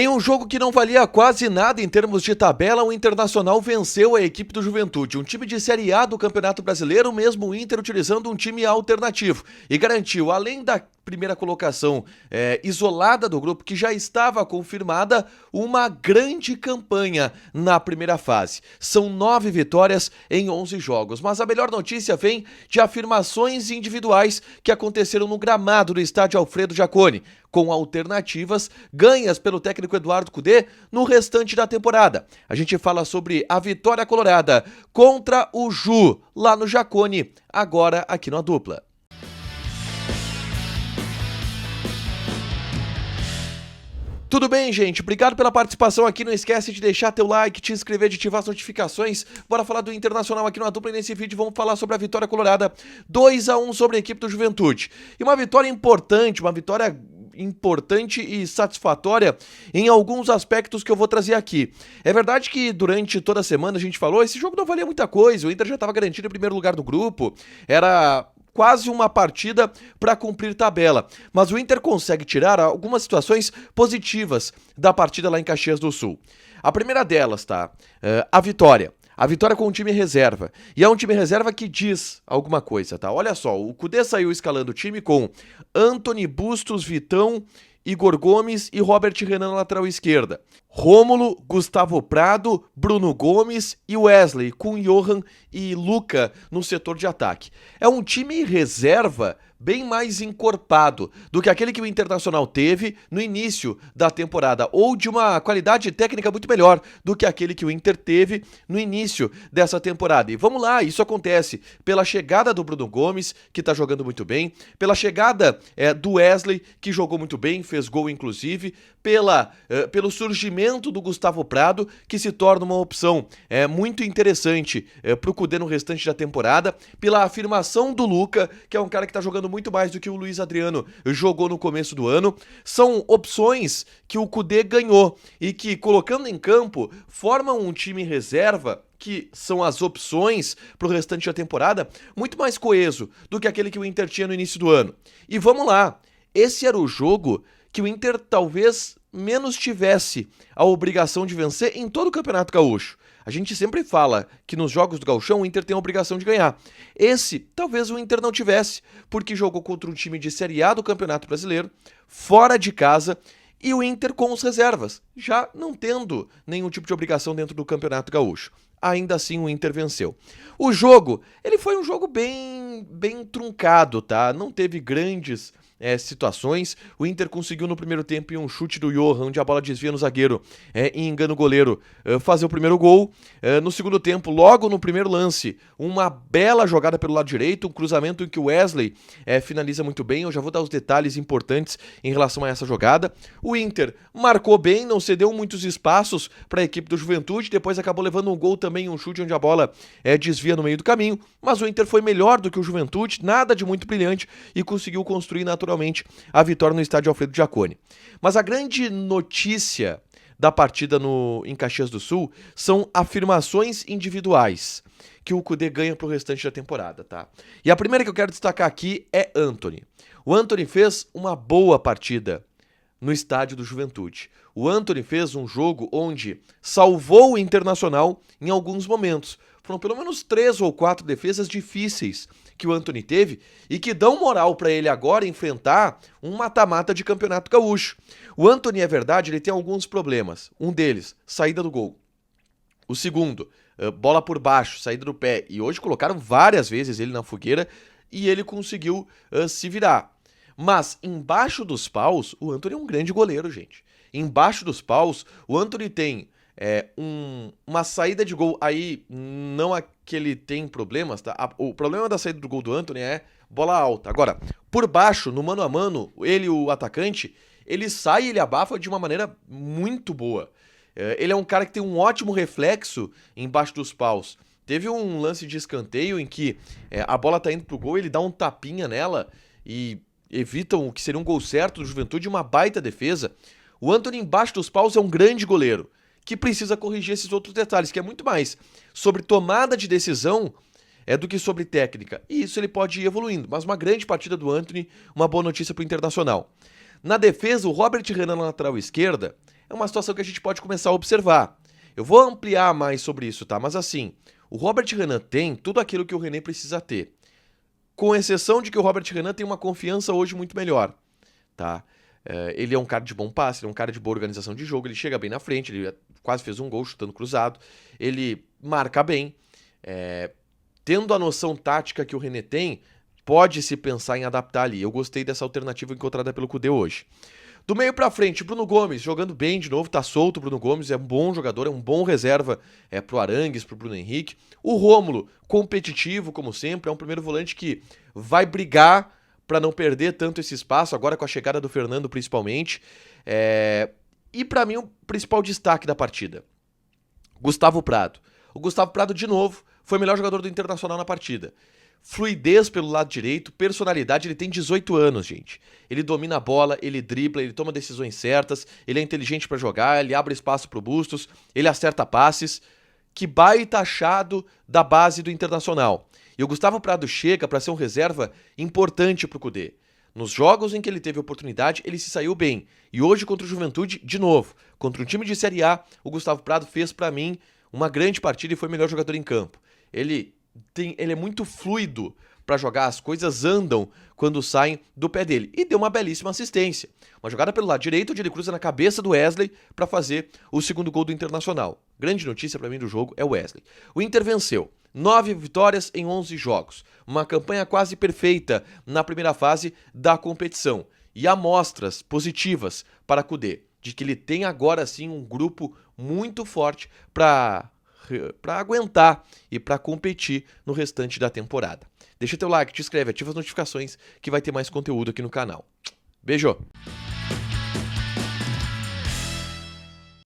Em um jogo que não valia quase nada em termos de tabela, o Internacional venceu a equipe do Juventude, um time de Série A do Campeonato Brasileiro, mesmo o Inter utilizando um time alternativo, e garantiu, além da primeira colocação isolada do grupo, que já estava confirmada, uma grande campanha na primeira fase. São 9 vitórias em 11 jogos, mas a melhor notícia vem de afirmações individuais que aconteceram no gramado do estádio Alfredo Jaconi, com alternativas ganhas pelo técnico Eduardo Cudê no restante da temporada. A gente fala sobre a vitória colorada contra o Ju, lá no Jaconi, agora aqui na Dupla. Tudo bem, gente? Obrigado pela participação aqui. Não esquece de deixar teu like, te inscrever, de ativar as notificações. Bora falar do Internacional aqui na Dupla e nesse vídeo vamos falar sobre a vitória colorada 2-1 sobre a equipe do Juventude. E uma vitória importante e satisfatória em alguns aspectos que eu vou trazer aqui. É verdade que durante toda a semana a gente falou, esse jogo não valia muita coisa, o Inter já estava garantido em primeiro lugar no grupo, era quase uma partida para cumprir tabela, mas o Inter consegue tirar algumas situações positivas da partida lá em Caxias do Sul. A primeira delas, tá? A vitória. A vitória com um time reserva. E é um time reserva que diz alguma coisa, tá? Olha só, o Cudê saiu escalando o time com Antony, Bustos, Vitão, Igor Gomes e Robert Renan na lateral esquerda. Rômulo, Gustavo Prado, Bruno Gomes e Wesley, com Johan e Luca no setor de ataque. É um time reserva bem mais encorpado do que aquele que o Internacional teve no início da temporada, ou de uma qualidade técnica muito melhor do que aquele que o Inter teve no início dessa temporada. E vamos lá, isso acontece pela chegada do Bruno Gomes, que tá jogando muito bem, pela chegada do Wesley, que jogou muito bem, fez gol inclusive, pelo surgimento do Gustavo Prado, que se torna uma opção muito interessante pro Cudê no restante da temporada, pela afirmação do Luca, que é um cara que tá jogando muito mais do que o Luiz Adriano jogou no começo do ano. São opções que o Cudê ganhou e que, colocando em campo, formam um time reserva, que são as opções para o restante da temporada, muito mais coeso do que aquele que o Inter tinha no início do ano. E vamos lá, esse era o jogo que o Inter talvez menos tivesse a obrigação de vencer em todo o Campeonato Gaúcho. A gente sempre fala que nos jogos do Gauchão o Inter tem a obrigação de ganhar. Esse, talvez o Inter não tivesse, porque jogou contra um time de Série A do Campeonato Brasileiro, fora de casa, e o Inter com os reservas, já não tendo nenhum tipo de obrigação dentro do Campeonato Gaúcho. Ainda assim o Inter venceu. O jogo, ele foi um jogo bem truncado, tá? Não teve grandes situações. O Inter conseguiu no primeiro tempo, em um chute do Johan, onde a bola desvia no zagueiro e engana o goleiro, fazer o primeiro gol. No segundo tempo, logo no primeiro lance, uma bela jogada pelo lado direito, um cruzamento em que o Wesley finaliza muito bem. Eu já vou dar os detalhes importantes em relação a essa jogada. O Inter marcou bem, não cedeu muitos espaços para a equipe do Juventude, depois acabou levando um gol também, um chute onde a bola desvia no meio do caminho, mas o Inter foi melhor do que o Juventude, nada de muito brilhante, e conseguiu construir naturalmente a vitória no estádio Alfredo Jaconi. Mas a grande notícia da partida em Caxias do Sul são afirmações individuais que o Cudê ganha para o restante da temporada, tá? E a primeira que eu quero destacar aqui é Antony. O Antony fez uma boa partida no estádio do Juventude. O Antony fez um jogo onde salvou o Internacional em alguns momentos. Foram pelo menos 3 ou 4 defesas difíceis que o Antony teve e que dão moral para ele agora enfrentar um mata-mata de Campeonato Gaúcho. O Antony, é verdade, ele tem alguns problemas. Um deles, saída do gol. O segundo, bola por baixo, saída do pé. E hoje colocaram várias vezes ele na fogueira e ele conseguiu se virar. Mas embaixo dos paus, o Antony é um grande goleiro, gente. Embaixo dos paus, o Antony tem uma saída de gol, aí não é que ele tem problemas, tá? O problema da saída do gol do Antony é bola alta. Agora, por baixo, no mano a mano, ele, o atacante, ele sai e ele abafa de uma maneira muito boa. Ele é um cara que tem um ótimo reflexo embaixo dos paus. Teve um lance de escanteio em que a bola tá indo pro gol, ele dá um tapinha nela e evitam o que seria um gol certo do Juventude, uma baita defesa. O Antony embaixo dos paus é um grande goleiro, que precisa corrigir esses outros detalhes, que é muito mais sobre tomada de decisão do que sobre técnica. E isso ele pode ir evoluindo, mas uma grande partida do Antony, uma boa notícia para o Internacional. Na defesa, o Robert Renan na lateral esquerda é uma situação que a gente pode começar a observar. Eu vou ampliar mais sobre isso, tá? Mas assim, o Robert Renan tem tudo aquilo que o René precisa ter. Com exceção de que o Robert Renan tem uma confiança hoje muito melhor, tá? Ele é um cara de bom passe, ele é um cara de boa organização de jogo, ele chega bem na frente, ele quase fez um gol chutando cruzado, ele marca bem. Tendo a noção tática que o René tem, pode-se pensar em adaptar ali. Eu gostei dessa alternativa encontrada pelo Kudê hoje. Do meio pra frente, Bruno Gomes jogando bem de novo, tá solto o Bruno Gomes, é um bom jogador, é um bom reserva pro Arangues, pro Bruno Henrique. O Rômulo, competitivo como sempre, é um primeiro volante que vai brigar pra não perder tanto esse espaço, agora com a chegada do Fernando principalmente. E pra mim o principal destaque da partida, Gustavo Prado. O Gustavo Prado de novo foi o melhor jogador do Internacional na partida. Fluidez pelo lado direito, personalidade, ele tem 18 anos, gente. Ele domina a bola, ele dribla, ele toma decisões certas, ele é inteligente pra jogar, ele abre espaço pro Bustos, ele acerta passes. Que baita achado da base do Internacional. E o Gustavo Prado chega pra ser um reserva importante pro Kudê. Nos jogos em que ele teve oportunidade, ele se saiu bem. E hoje contra o Juventude, de novo, contra um time de Série A, o Gustavo Prado fez pra mim uma grande partida e foi o melhor jogador em campo. Ele é muito fluido para jogar, as coisas andam quando saem do pé dele. E deu uma belíssima assistência. Uma jogada pelo lado direito, onde ele cruza na cabeça do Wesley para fazer o segundo gol do Internacional. Grande notícia para mim do jogo é o Wesley. O Inter venceu. 9 vitórias em 11 jogos. Uma campanha quase perfeita na primeira fase da competição. E amostras positivas para Kudê, de que ele tem agora sim um grupo muito forte para aguentar e para competir no restante da temporada. Deixa teu like, te inscreve, ativa as notificações que vai ter mais conteúdo aqui no canal. Beijo!